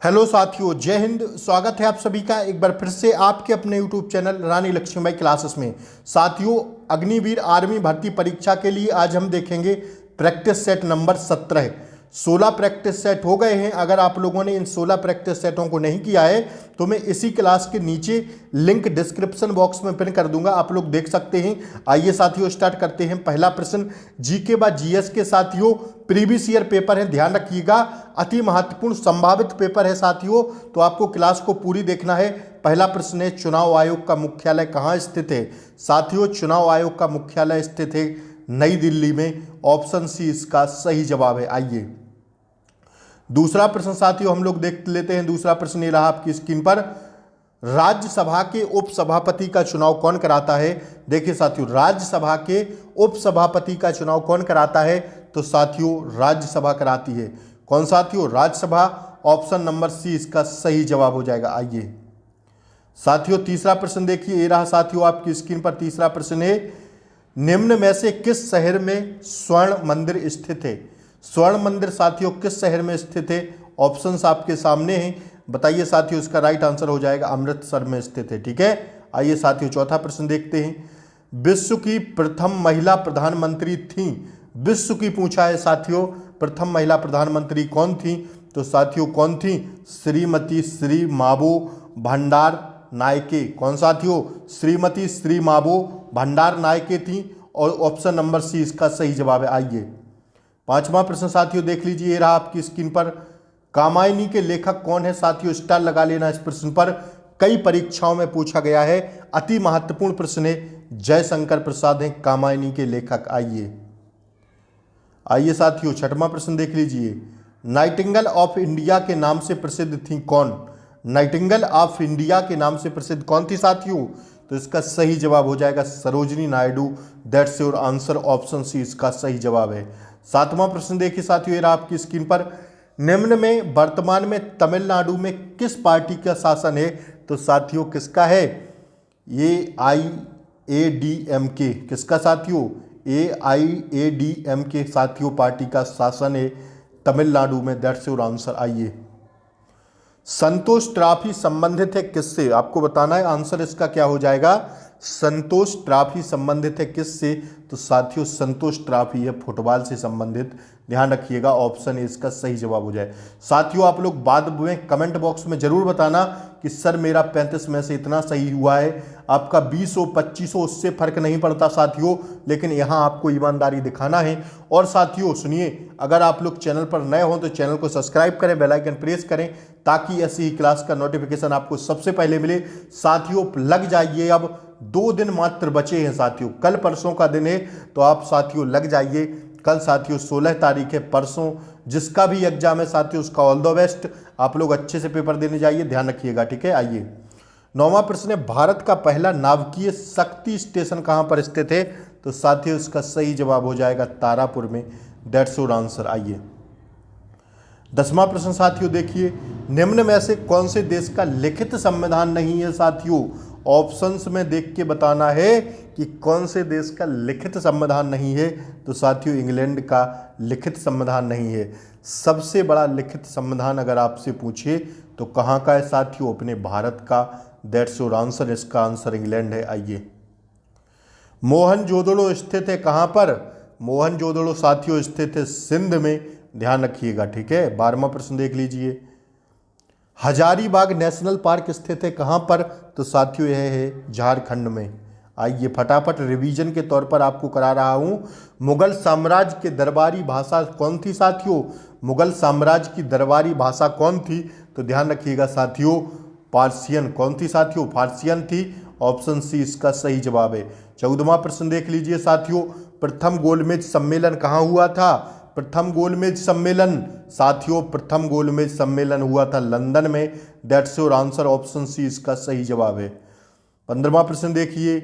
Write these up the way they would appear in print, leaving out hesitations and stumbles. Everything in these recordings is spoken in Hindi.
हेलो साथियों, जय हिंद। स्वागत है आप सभी का एक बार फिर से आपके अपने यूट्यूब चैनल रानी लक्ष्मीबाई क्लासेस में। साथियों, अग्निवीर आर्मी भर्ती परीक्षा के लिए आज हम देखेंगे practice set number 17। 16 practice set हो गए हैं। अगर आप लोगों ने इन 16 प्रैक्टिस सेटों को नहीं किया है तो मैं इसी क्लास के नीचे लिंक डिस्क्रिप्शन बॉक्स में पिन कर दूंगा, आप लोग देख सकते हैं। आइए साथियों, स्टार्ट करते हैं। पहला प्रश्न जीके व जीएस के साथियों प्रीवियस ईयर पेपर है, ध्यान रखिएगा। अति महत्वपूर्ण संभावित पेपर है साथियों, तो आपको क्लास को पूरी देखना है। पहला प्रश्न है, चुनाव आयोग का मुख्यालय कहाँ स्थित है? साथियों, चुनाव आयोग का मुख्यालय स्थित है नई दिल्ली में। ऑप्शन सी इसका सही जवाब है। आइए दूसरा प्रश्न साथियों हम लोग देख लेते हैं। दूसरा प्रश्न ये रहा आपकी स्क्रीन पर। राज्यसभा के उपसभापति का चुनाव कौन कराता है? देखिए साथियों, राज्यसभा के उपसभापति का चुनाव कौन कराता है? तो साथियों राज्यसभा कराती है। कौन साथियों? राज्यसभा। ऑप्शन नंबर सी इसका सही जवाब हो जाएगा। आइए साथियों तीसरा प्रश्न देखिए, ये रहा साथियों आपकी स्क्रीन पर। तीसरा प्रश्न है, निम्न में से किस शहर में स्वर्ण मंदिर स्थित है? स्वर्ण मंदिर साथियों किस शहर में स्थित है? ऑप्शंस आपके सामने हैं, बताइए साथियों। इसका राइट आंसर हो जाएगा अमृतसर में स्थित है। ठीक है, आइए साथियों चौथा प्रश्न देखते हैं। विश्व की प्रथम महिला प्रधानमंत्री थी? विश्व की पूछा है साथियों, प्रथम महिला प्रधानमंत्री कौन थी? तो साथियों कौन थी? श्रीमती श्री मावो भंडार नायके। कौन साथियों? श्रीमती श्री मावो भंडार नायके थी, और ऑप्शन नंबर सी इसका सही जवाब है। आइए पांचवा प्रश्न साथियों देख लीजिए, ये रहा आपकी स्क्रीन पर। कामायनी के लेखक कौन है? साथियों स्टार लगा लेना इस प्रश्न पर, कई परीक्षाओं में पूछा गया है। अति महत्वपूर्ण प्रश्न है। जयशंकर प्रसाद हैं कामायनी के लेखक। आइए साथियों छठवां प्रश्न देख लीजिए। नाइटिंगेल ऑफ इंडिया के नाम से प्रसिद्ध थी कौन? नाइटिंगेल ऑफ इंडिया के नाम से प्रसिद्ध कौन थी साथियों? तो इसका सही जवाब हो जाएगा Sarojini Naidu. That's your answer. Option C इसका सही जवाब है। सातवां प्रश्न देखिए साथियों, ये रहा आपकी स्क्रीन पर। निम्न में वर्तमान में तमिलनाडु में किस पार्टी का शासन है? तो साथियों किसका है? AIADMK। किसका साथियों? AIADMK साथियों पार्टी का शासन है तमिलनाडु में। That's your answer. आइए संतोष ट्रॉफी संबंधित है किससे? आपको बताना है। आंसर इसका क्या हो जाएगा? संतोष ट्रॉफी संबंधित है किससे? तो साथियों संतोष ट्रॉफी है फुटबॉल से संबंधित, ध्यान रखिएगा। ऑप्शन इसका सही जवाब हो जाए। साथियों आप लोग बाद में कमेंट बॉक्स में जरूर बताना कि सर मेरा 35 में से इतना सही हुआ है। आपका 20 हो 25 हो उससे फर्क नहीं पड़ता साथियों, लेकिन यहाँ आपको ईमानदारी दिखाना है। और साथियों सुनिए, अगर आप लोग चैनल पर नए हो तो चैनल को सब्सक्राइब करें, बेल आइकन प्रेस करें, ताकि ऐसी ही क्लास का नोटिफिकेशन आपको सबसे पहले मिले। साथियों लग जाइए, अब 2 दिन मात्र बचे हैं साथियों, कल परसों का दिन है, तो आप साथियों लग जाइए। कल साथियों 16 तारीख है, परसों जिसका भी एग्जाम है साथियों उसका ऑल द बेस्ट। आप लोग अच्छे से पेपर देने जाइए, ध्यान रखिएगा। ठीक है, आइए नौवां प्रश्न है, भारत का पहला नाभिकीय शक्ति स्टेशन कहां पर स्थित है? तो साथियों इसका सही जवाब हो जाएगा तारापुर में। That's your answer. आइए 10वां प्रश्न साथियों देखिए, निम्न में से कौन से देश का लिखित संविधान नहीं है? साथियों ऑप्शंस में देख के बताना है कि कौन से देश का लिखित संविधान नहीं है। तो साथियों इंग्लैंड का लिखित संविधान नहीं है। सबसे बड़ा लिखित संविधान अगर आपसे पूछे तो कहाँ का है साथियों? अपने भारत का। That's your answer. इसका आंसर इंग्लैंड है। आइए मोहनजोदड़ो स्थित है कहाँ पर? मोहनजोदड़ो साथियों स्थित है सिंध में, ध्यान रखिएगा। ठीक है, 12वां प्रश्न देख लीजिए। हजारीबाग नेशनल पार्क स्थित है कहाँ पर? तो साथियों यह है झारखंड में। आइए फटाफट रिवीजन के तौर पर आपको करा रहा हूँ। मुगल साम्राज्य की दरबारी भाषा कौन थी साथियों? मुगल साम्राज्य की दरबारी भाषा कौन थी? तो ध्यान रखिएगा साथियों पार्सियन। कौन थी साथियों? पार्सियन थी। ऑप्शन सी इसका सही जवाब है। 14वां प्रश्न देख लीजिए साथियों, प्रथम गोलमेज सम्मेलन कहाँ हुआ था? प्रथम गोलमेज सम्मेलन साथियों, प्रथम गोलमेज सम्मेलन हुआ था लंदन में। That's your answer. Option C इसका सही जवाब है। 15वां प्रश्न देखिए,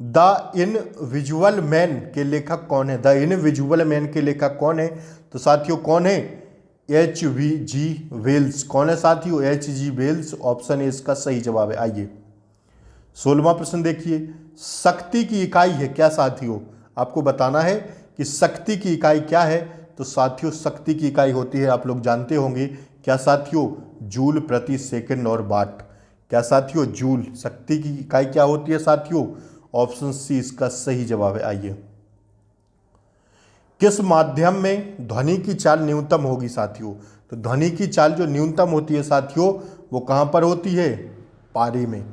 द इनविजुअल मैन के लेखक कौन है? द इनविजुअल मैन के लेखक कौन है? तो साथियों कौन है? H.G. वेल्स। कौन है साथियों? H.G. वेल्स। ऑप्शन ए इसका सही जवाब है। आइए 16वां प्रश्न देखिए, शक्ति की इकाई है क्या साथियों? आपको बताना है कि शक्ति की इकाई क्या है। तो साथियों शक्ति की इकाई होती है, आप लोग जानते होंगे क्या साथियों? जूल प्रति सेकंड और वाट। क्या साथियों, जूल शक्ति की इकाई क्या होती है साथियों? ऑप्शन सी इसका सही जवाब है। आइए, किस माध्यम में ध्वनि की चाल न्यूनतम होगी साथियों? तो ध्वनि की चाल जो न्यूनतम होती है साथियों वो कहाँ पर होती है? पारे में,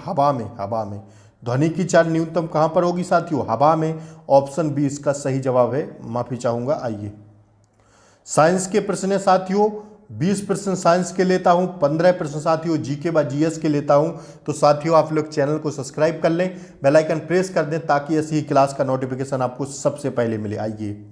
हवा में। हवा में ध्वनि की चाल न्यूनतम कहाँ पर होगी साथियों? हवा में। ऑप्शन बी इसका सही जवाब है। माफी चाहूंगा। आइए, साइंस के प्रश्न है साथियों। 20 प्रश्न साइंस के लेता हूं, 15 प्रश्न साथियों जीके व जीएस के लेता हूं। तो साथियों आप लोग चैनल को सब्सक्राइब कर लें, बेल आइकन प्रेस कर दें ताकि ऐसी ही क्लास का नोटिफिकेशन आपको सबसे पहले मिले। आइए,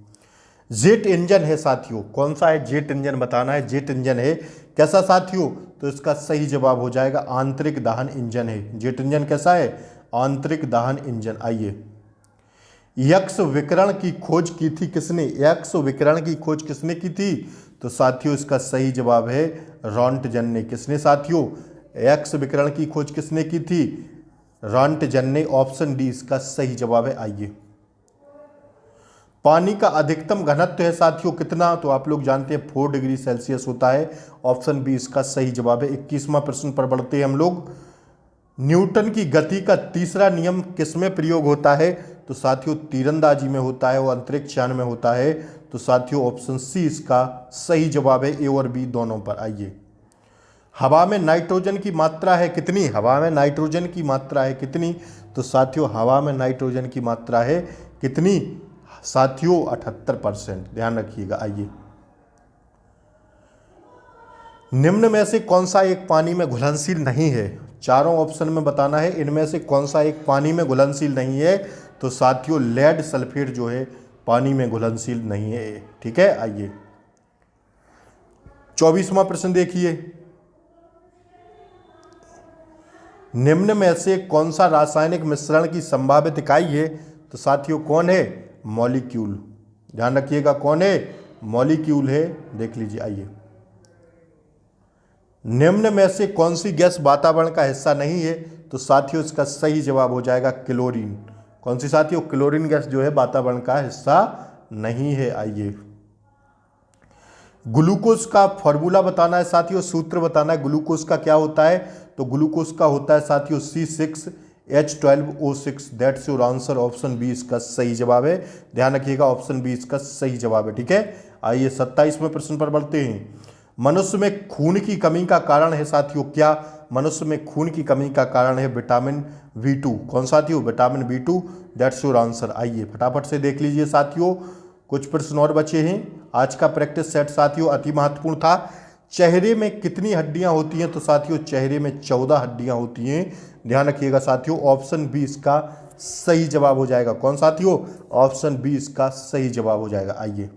जेट इंजन है साथियों, कौन सा है? जेट इंजन बताना है। जेट इंजन है कैसा साथियों? तो इसका सही जवाब हो जाएगा आंतरिक दहन इंजन है। जेट इंजन कैसा है? आंतरिक दहन इंजन। आइए, यक्ष विकिरण की खोज की थी किसने? यक्ष विकिरण की खोज किसने की थी? तो साथियों इसका सही जवाब है रॉन्टजन ने। किसने साथियों? यक्ष विकिरण की खोज किसने की थी? रॉन्टजन ने। ऑप्शन डी इसका सही जवाब है। आइए, पानी का अधिकतम घनत्व है साथियों कितना? तो आप लोग जानते हैं 4 डिग्री सेल्सियस होता है। ऑप्शन बी इसका सही जवाब है। 21वां प्रश्न पर बढ़ते हैं हम लोग। न्यूटन की गति का तीसरा नियम किसमें प्रयोग होता है? तो साथियों तीरंदाजी में होता है और अंतरिक्ष यान में होता है। तो साथियों ऑप्शन सी इसका सही जवाब है। ए और बी दोनों पर। आइए, हवा में नाइट्रोजन की मात्रा है कितनी? हवा में नाइट्रोजन की मात्रा है कितनी? तो साथियों हवा में नाइट्रोजन की मात्रा है कितनी साथियों? 78%। ध्यान रखिएगा। आइए, निम्न में से कौन सा एक पानी में घुलनशील नहीं है? चारों ऑप्शन में बताना है इनमें से कौन सा एक पानी में घुलनशील नहीं है। तो साथियों लेड सल्फेट जो है पानी में घुलनशील नहीं है। ठीक है। आइए, 24वां प्रश्न देखिए। निम्न में से कौन सा रासायनिक मिश्रण की संभावित इकाई है? तो साथियों कौन है? मॉलिक्यूल। ध्यान रखिएगा कौन है? मॉलिक्यूल है। देख लीजिए। आइए, निम्न में से कौन सी गैस वातावरण का हिस्सा नहीं है? तो साथियों इसका सही जवाब हो जाएगा क्लोरीन। कौन सी साथियों? क्लोरीन गैस जो है वातावरण का हिस्सा नहीं है। आइए, ग्लूकोज का फॉर्मूला बताना है साथियों, सूत्र बताना है। ग्लूकोज का क्या होता है? तो ग्लूकोज का होता है साथियों C6H12O6। That's your answer. Option B इसका सही जवाब है। ध्यान रखिएगा ऑप्शन बी इसका सही जवाब है। ठीक है। आइए 27वें प्रश्न पर बढ़ते हैं। मनुष्य में खून की कमी का कारण है साथियों क्या? मनुष्य में खून की कमी का कारण है विटामिन B2। कौन साथियों? Vitamin B2। That's your answer. आइए फटाफट से देख लीजिए साथियों, कुछ प्रश्न और बचे हैं। आज का प्रैक्टिस सेट साथियों अति महत्वपूर्ण था। चेहरे में कितनी हड्डियां होती हैं? तो साथियों चेहरे में 14 हड्डियां होती हैं। ध्यान रखिएगा साथियों, ऑप्शन बी इसका सही जवाब हो जाएगा। कौन साथियों? ऑप्शन बी इसका सही जवाब हो जाएगा। आइए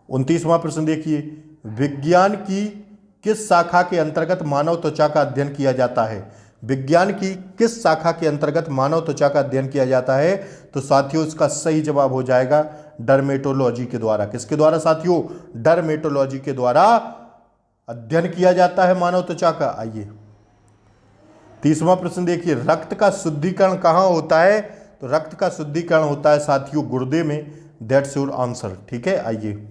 29वां प्रश्न देखिए। विज्ञान की किस शाखा के अंतर्गत मानव त्वचा का अध्ययन किया जाता है? विज्ञान की किस शाखा के अंतर्गत मानव त्वचा का अध्ययन किया जाता है? तो साथियों इसका सही जवाब हो जाएगा डर्मेटोलॉजी के द्वारा। किसके द्वारा साथियों? डर्मेटोलॉजी के द्वारा अध्ययन किया जाता है मानव त्वचा का। आइए 30वां प्रश्न देखिए। रक्त का शुद्धिकरण कहाँ होता है? तो रक्त का शुद्धिकरण होता है साथियों गुर्दे में। That's your answer. ठीक है। आइए,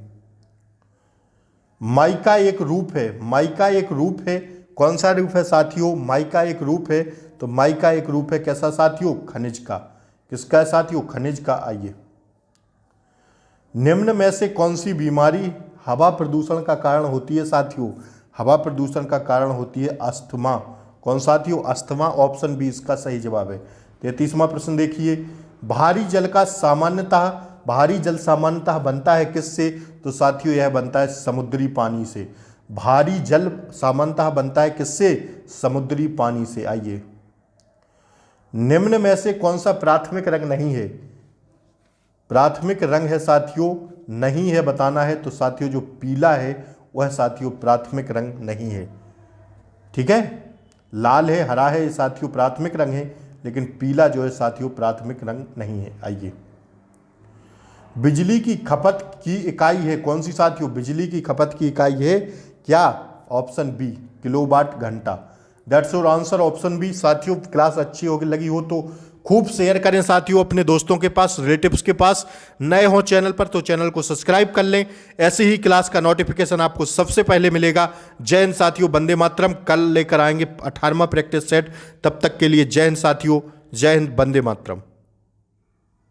माइका एक रूप है। माइका एक रूप है। कौन सा रूप है साथियों? माइका एक रूप है। तो माइका एक रूप है कैसा साथियों? खनिज का। किसका है साथियों? खनिज का। आइए, निम्न में से कौन सी बीमारी हवा प्रदूषण का कारण होती है साथियों? हवा प्रदूषण का कारण होती है अस्थमा। कौन साथियों? अस्थमा। ऑप्शन बी इसका सही जवाब है। 33वां प्रश्न देखिए। भारी जल सामान्यतः बनता है किससे? तो साथियों यह बनता है समुद्री पानी से। भारी जल सामान्यतः बनता है किससे? समुद्री पानी से। आइए, निम्न में से कौन सा प्राथमिक रंग नहीं है? प्राथमिक रंग है साथियों नहीं है बताना है। तो साथियों जो पीला है वह साथियों प्राथमिक रंग नहीं है। ठीक है। लाल है, हरा है, ये साथियों प्राथमिक रंग है, लेकिन पीला जो है साथियों प्राथमिक रंग नहीं है। आइए, बिजली की खपत की इकाई है कौन सी साथियों? बिजली की खपत की इकाई है क्या? ऑप्शन बी किलोवाट घंटा। That's your answer. Option B. साथियों क्लास अच्छी होगी लगी हो तो खूब शेयर करें साथियों अपने दोस्तों के पास, रिलेटिव्स के पास। नए हो चैनल पर तो चैनल को सब्सक्राइब कर लें, ऐसे ही क्लास का नोटिफिकेशन आपको सबसे पहले मिलेगा। जय हिंद साथियों, वंदे मातरम। कल लेकर आएंगे 18वां प्रैक्टिस सेट, तब तक के लिए जय हिंद साथियों, जय हिंद, वंदे मातरम।